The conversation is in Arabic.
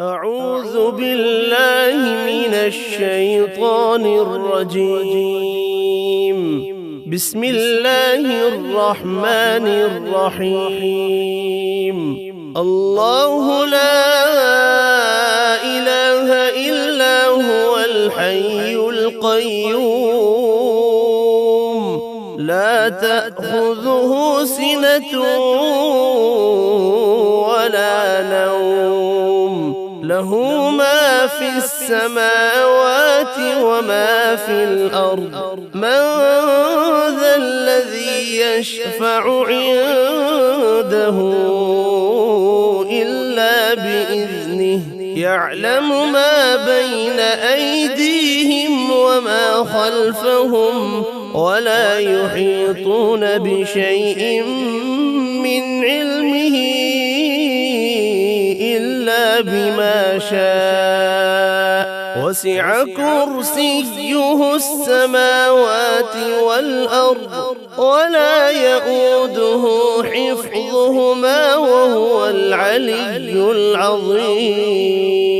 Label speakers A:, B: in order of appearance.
A: أعوذ بالله من الشيطان الرجيم. بسم الله الرحمن الرحيم. الله لا إله إلا هو الحي القيوم لا تأخذه سنة ولا نوم له ما في السماوات وما في الأرض من ذا الذي يشفع عنده إلا بإذنه يعلم ما بين أيديهم وما خلفهم ولا يحيطون بشيء من علمه إلا بما شاء وسع كرسيه السماوات والأرض ولا يؤوده حفظهما وهو العلي العظيم.